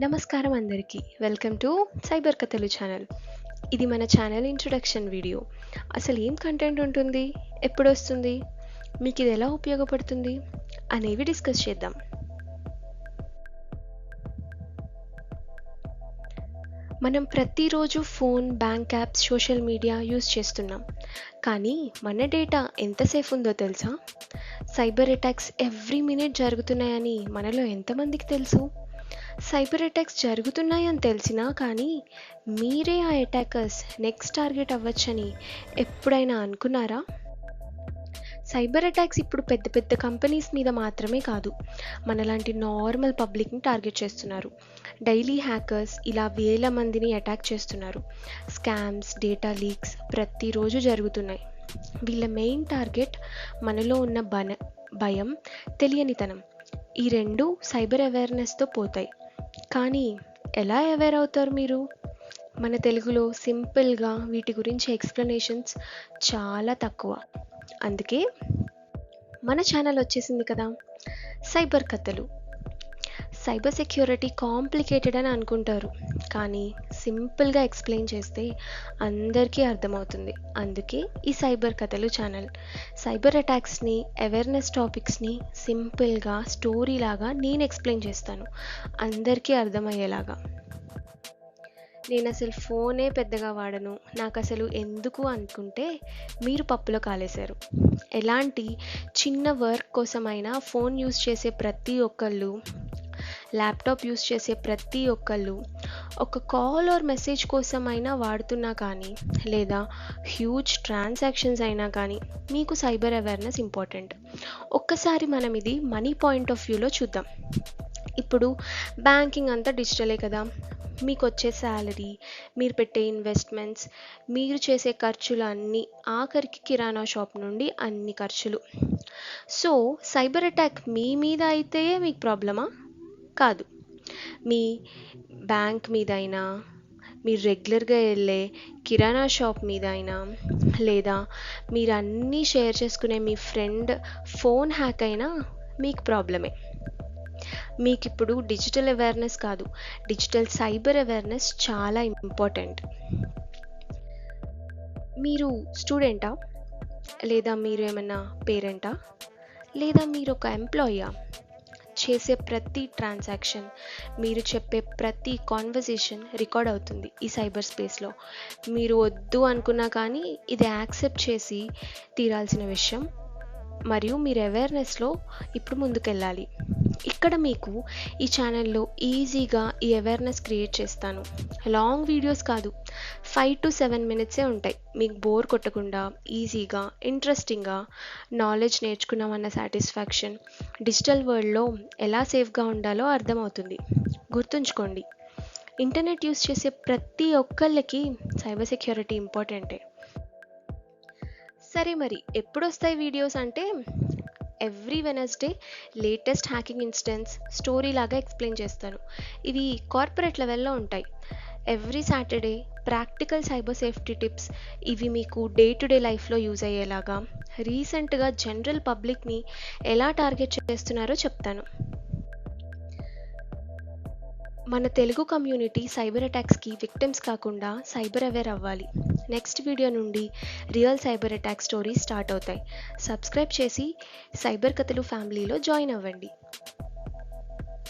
నమస్కారం అందరికీ. Welcome to cyber కథలు ఛానల్. ఇది మన ఛానల్ ఇంట్రొడక్షన్ వీడియో. అసలు ఏం కంటెంట్ ఉంటుంది, ఎప్పుడొస్తుంది, మీకు ఇది ఎలా ఉపయోగపడుతుంది అనేవి డిస్కస్ చేద్దాం. మనం ప్రతిరోజు phone, bank apps, social media use చేస్తున్నాం. కానీ మన డేటా ఎంత సేఫ్ ఉందో తెలుసా? సైబర్ అటాక్స్ ఎవ్రీ మినిట్ జరుగుతున్నాయని మనలో ఎంతమందికి తెలుసు? సైబర్ అటాక్స్ జరుగుతున్నాయని తెలిసినా కానీ మీరే ఆ అటాకర్స్ నెక్స్ట్ టార్గెట్ అవ్వచ్చని ఎప్పుడైనా అనుకున్నారా? సైబర్ అటాక్స్ ఇప్పుడు పెద్ద పెద్ద కంపెనీస్ మీద మాత్రమే కాదు, మనలాంటి నార్మల్ పబ్లిక్ని టార్గెట్ చేస్తున్నారు. డైలీ హ్యాకర్స్ ఇలా వేల మందిని అటాక్ చేస్తున్నారు. స్కామ్స్, డేటా లీక్స్ ప్రతిరోజు జరుగుతున్నాయి. వీళ్ళ మెయిన్ టార్గెట్ మనలో ఉన్న భయం, తెలియనితనం. ఈ రెండు సైబర్ అవేర్నెస్తో పోతాయి. కానీ ఎలా అవేర్ అవుతారు మీరు? మన తెలుగులో సింపుల్గా వీటి గురించి ఎక్స్ప్లెనేషన్స్ చాలా తక్కువ. అందుకే మన ఛానల్ వచ్చేసింది కదా, సైబర్ కథలు. సైబర్ సెక్యూరిటీ కాంప్లికేటెడ్ అని అనుకుంటారు, కానీ సింపుల్గా ఎక్స్ప్లెయిన్ చేస్తే అందరికీ అర్థమవుతుంది. అందుకే ఈ సైబర్ కథలు ఛానల్. సైబర్ అటాక్స్ని, అవేర్నెస్ టాపిక్స్ని సింపుల్గా స్టోరీ లాగా నేను ఎక్స్ప్లెయిన్ చేస్తాను, అందరికీ అర్థమయ్యేలాగా. నేను అసలు ఫోనే పెద్దగా వాడను, నాకు అసలు ఎందుకు అనుకుంటే మీరు పప్పులో కాలేశారు. ఎలాంటి చిన్న వర్క్ కోసమైనా ఫోన్ యూస్ చేసే ప్రతి ఒక్కళ్ళు, ల్యాప్టాప్ యూస్ చేసే ప్రతి ఒక్కళ్ళు ఒక కాల్ ఆర్ మెసేజ్ కోసమైనా వాడుతున్నా కానీ, లేదా హ్యూజ్ ట్రాన్సాక్షన్స్ అయినా కానీ మీకు సైబర్ అవేర్నెస్ ఇంపార్టెంట్. ఒక్కసారి మనం ఇది మనీ పాయింట్ ఆఫ్ వ్యూలో చూద్దాం. ఇప్పుడు బ్యాంకింగ్ అంతా డిజిటలే కదా. మీకు వచ్చే శాలరీ, మీరు పెట్టే ఇన్వెస్ట్మెంట్స్, మీరు చేసే ఖర్చులు అన్నీ, ఆఖరికి కిరాణా షాప్ నుండి అన్ని ఖర్చులు. సో సైబర్ అటాక్ మీ మీద అయితే మీకు ప్రాబ్లమా? కాదు. మీ బ్యాంక్ మీద అయినా, మీరు రెగ్యులర్గా వెళ్ళే కిరాణా షాప్ మీద అయినా, లేదా మీరు అన్నీ షేర్ చేసుకునే మీ ఫ్రెండ్ ఫోన్ హ్యాక్ అయినా మీకు ప్రాబ్లమే. మీకు ఇప్పుడు డిజిటల్ అవేర్నెస్ కాదు, డిజిటల్ సైబర్ అవేర్నెస్ చాలా ఇంపార్టెంట్. మీరు స్టూడెంటా, లేదా మీరు ఏమన్నా పేరెంటా, లేదా మీరు ఒక ఎంప్లాయీయా? చేసే ప్రతి ట్రాన్సాక్షన్, మీరు చెప్పే ప్రతి కాన్వర్జేషన్ రికార్డ్ అవుతుంది ఈ సైబర్ స్పేస్లో. మీరు వద్దు అనుకున్నా కానీ ఇది యాక్సెప్ట్ చేసి తీరాల్సిన విషయం. మరియు మీరు అవేర్నెస్లో ఇప్పుడు ముందుకెళ్ళాలి. ఇక్కడ మీకు ఈ ఛానల్లో ఈజీగా ఈ అవేర్నెస్ క్రియేట్ చేస్తాను. లాంగ్ వీడియోస్ కాదు, 5 to 7 minutesే ఉంటాయి. మీకు బోర్ కొట్టకుండా ఈజీగా, ఇంట్రెస్టింగ్గా నాలెడ్జ్ నేర్చుకున్నామన్న సాటిస్ఫాక్షన్, డిజిటల్ వరల్డ్లో ఎలా సేఫ్గా ఉండాలో అర్థమవుతుంది. గుర్తుంచుకోండి, ఇంటర్నెట్ యూస్ చేసే ప్రతి ఒక్కళ్ళకి సైబర్ సెక్యూరిటీ ఇంపార్టెంటే. సరే, మరి ఎప్పుడు వస్తాయి వీడియోస్ అంటే, every Wednesday latest hacking incidents story లాగా ఎక్స్ప్లెయిన్ చేస్తాను. ఇవి కార్పొరేట్ లెవెల్లో ఉంటాయి. Every Saturday practical cyber safety tips, ఇవి మీకు డే టు డే లైఫ్లో యూజ్ అయ్యేలాగా. రీసెంట్గా జనరల్ పబ్లిక్ని ఎలా టార్గెట్ చేస్తున్నారో చెప్తాను. మన తెలుగు కమ్యూనిటీ సైబర్ అటాక్స్కి విక్టిమ్స్ కాకుండా సైబర్ అవేర్ అవ్వాలి. నెక్స్ట్ వీడియో నుండి real cyber attack stories start అవుతాయి. సబ్స్క్రైబ్ చేసి సైబర్ కథలు ఫ్యామిలీలో జాయిన్ అవ్వండి.